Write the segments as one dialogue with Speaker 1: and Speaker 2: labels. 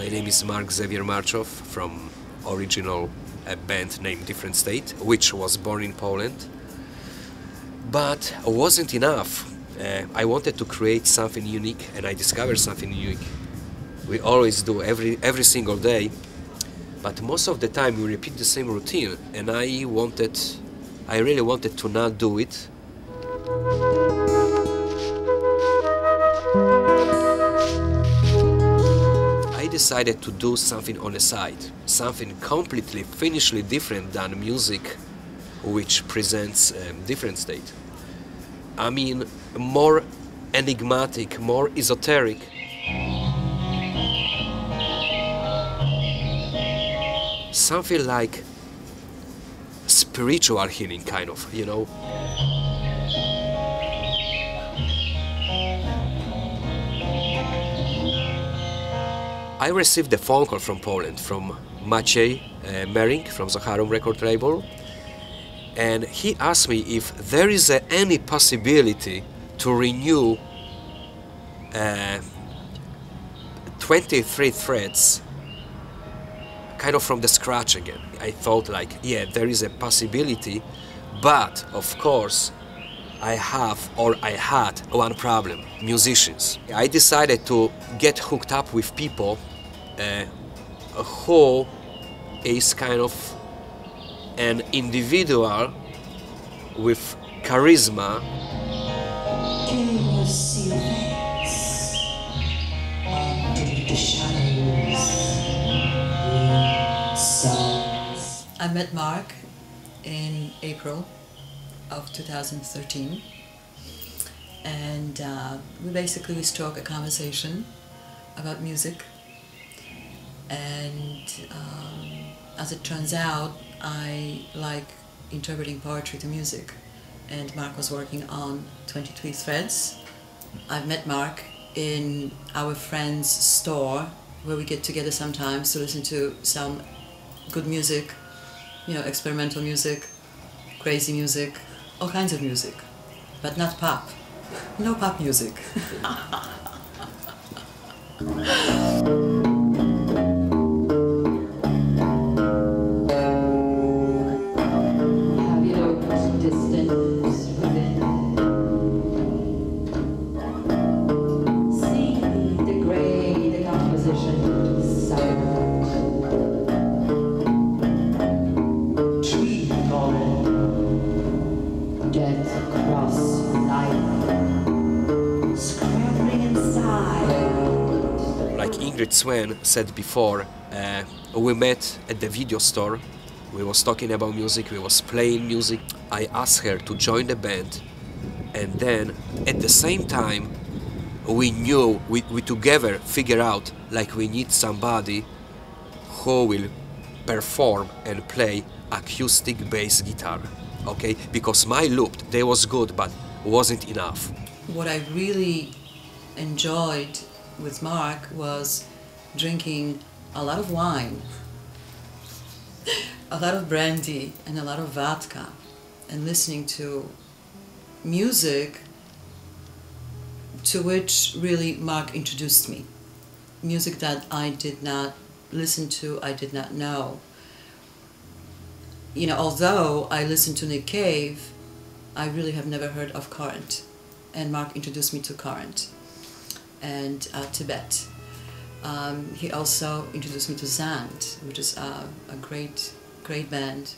Speaker 1: My name is Marek Marchoff from original band named Different State, which was born in Poland. But it wasn't enough. I wanted to create something unique, and I discovered something unique. We always do every single day, but most of the time we repeat the same routine, and I really wanted to not do it. I decided to do something on the side, something completely, finishly different than music which presents Different State. I mean, more enigmatic, more esoteric. Something like spiritual healing, kind of, you know. I received a phone call from Poland, from Marek from Zoharum record label, and he asked me if there is any possibility to renew 23 threads kind of from the scratch again. I thought like, yeah, there is a possibility, but of course I had one problem: musicians. I decided to get hooked up with people who is kind of an individual with charisma.
Speaker 2: I met Mark in April of 2013, and we struck a conversation about music, and as it turns out, I like interpreting poetry to music, and Mark was working on 23 threads. I've met Mark in our friend's store, where we get together sometimes to listen to some good music, you know, experimental music, crazy music, all kinds of music, but not pop. No pop music.
Speaker 1: Like Ingrid said before, we met at the video store. We was talking about music, we was playing music. I asked her to join the band, and then at the same time we together figure out like we need somebody who will perform and play acoustic bass guitar, okay? Because my loop, they was good, but wasn't enough.
Speaker 2: What I really enjoyed with Mark was drinking a lot of wine, a lot of brandy and a lot of vodka, and listening to music to which really Mark introduced me. Music that I did not listen to, I did not know. You know, although I listened to Nick Cave, I really have never heard of Current, and Mark introduced me to Current and Tibet. He also introduced me to Zand, which is a great band,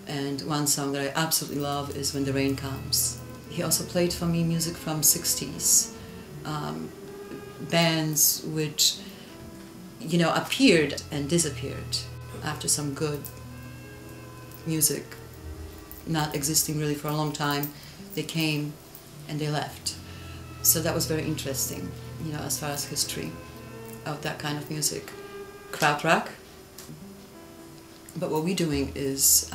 Speaker 2: and one song that I absolutely love is When the Rain Comes. He also played for me music from 60s, bands which, you know, appeared and disappeared after some good music not existing really for a long time. They came and they left. So that was very interesting, you know, as far as history of that kind of music. Krautrock. But what we're doing is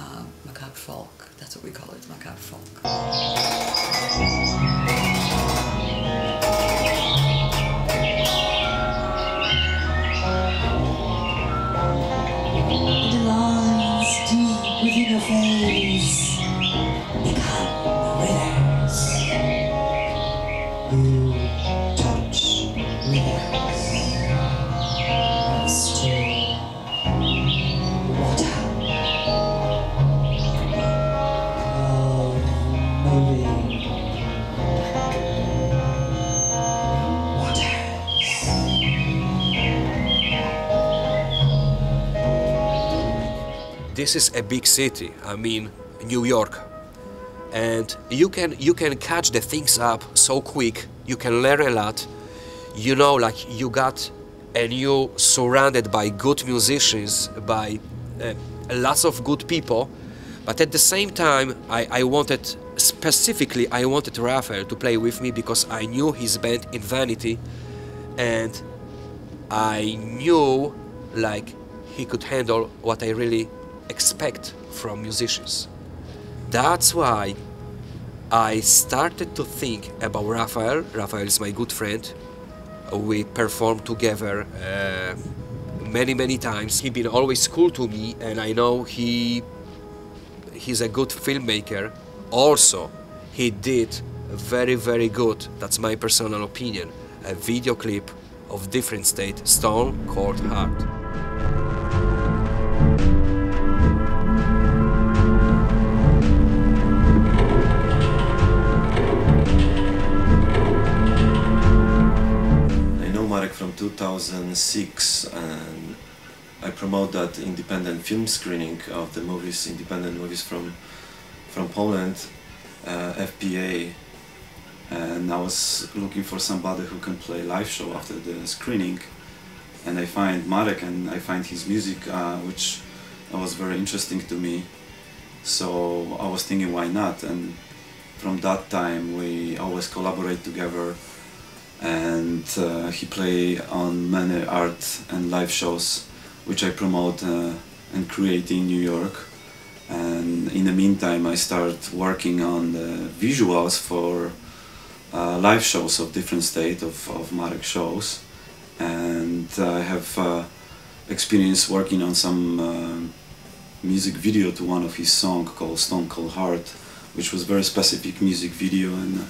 Speaker 2: macabre folk. That's what we call it, macabre folk.
Speaker 3: The lines deep within your face become rivers. You touch rivers.
Speaker 1: this is a big city, I mean New York, and you can catch the things up so quick, you can learn a lot, you know, like and you surrounded by good musicians, by lots of good people, but at the same time I wanted Raphael to play with me because I knew his band in Vanity, and I knew like he could handle what I really expect from musicians. That's why I started to think about Raphael. Raphael is my good friend. We performed together many times. He's been always cool to me, and I know he's a good filmmaker. Also, he did very good, that's my personal opinion, a video clip of Different State, Stone Cold Heart.
Speaker 4: From 2006, and I promote that independent film screening of the movies, independent movies from Poland, FPA, and I was looking for somebody who can play live show after the screening, and I find Marek and I find his music, which was very interesting to me, so I was thinking why not, and from that time we always collaborate together. And he play on many art and live shows which I promote and create in New York, and in the meantime I start working on the visuals for live shows of Different State of Marek shows, and I have experience working on some music video to one of his songs called Stone Cold Heart, which was very specific music video, and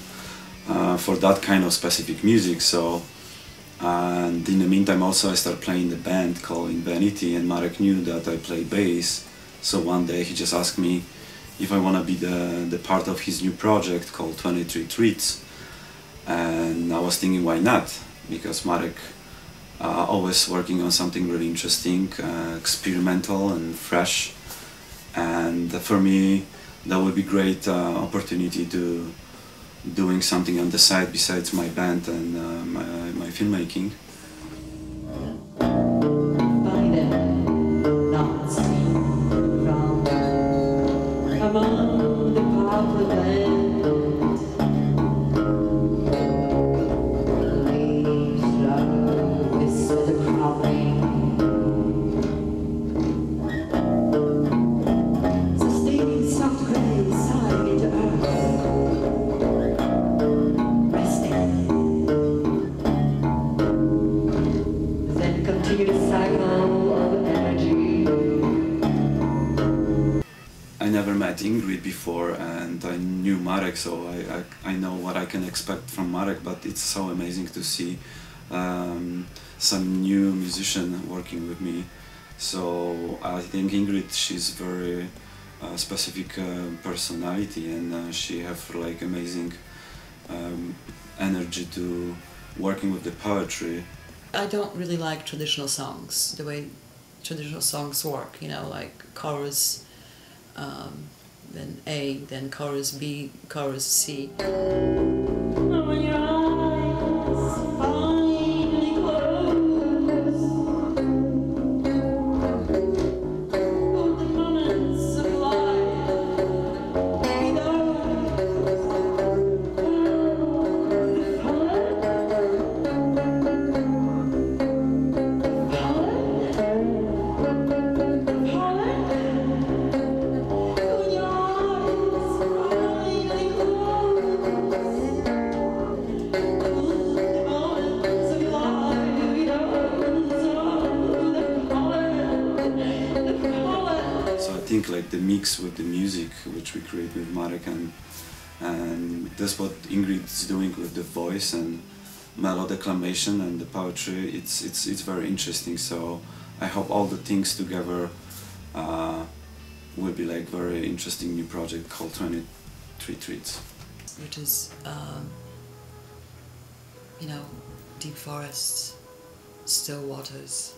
Speaker 4: for that kind of specific music. So, and in the meantime also I started playing the band called Vanity, and Marek knew that I play bass, so one day he just asked me if I want to be the part of his new project called 23 Treats, and I was thinking why not, because Marek always working on something really interesting, experimental and fresh, and for me that would be great opportunity to doing something on the side besides my band and my filmmaking. Ingrid before, and I knew Marek, so I know what I can expect from Marek, but it's so amazing to see some new musician working with me. So I think Ingrid, she's very specific personality, and she have like amazing energy to working with the poetry.
Speaker 2: I don't really like traditional songs, the way traditional songs work, you know, like chorus, then A, then chorus B, chorus C.
Speaker 4: Like the mix with the music which we create with Marek, and that's what Ingrid's doing with the voice and melodeclamation and the poetry. It's very interesting, so I hope all the things together will be like very interesting new project called 23 Treats,
Speaker 2: which is you know, deep forests, still waters,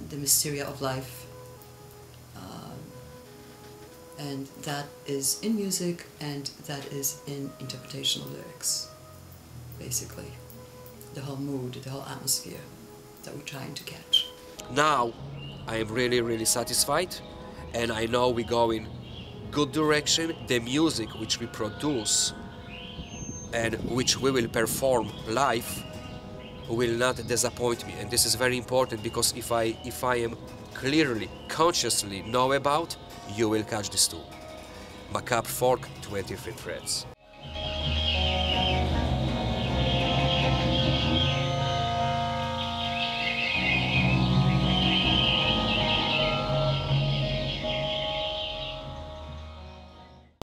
Speaker 2: the mystery of life And that is in music, and that is in interpretational lyrics, basically. The whole mood, the whole atmosphere that we're trying to catch.
Speaker 1: Now I am really, really satisfied, and I know we go in good direction. The music which we produce and which we will perform live will not disappoint me, and this is very important, because if I am clearly, consciously know about, you will catch this too. Macabre Fork, 23 Threads.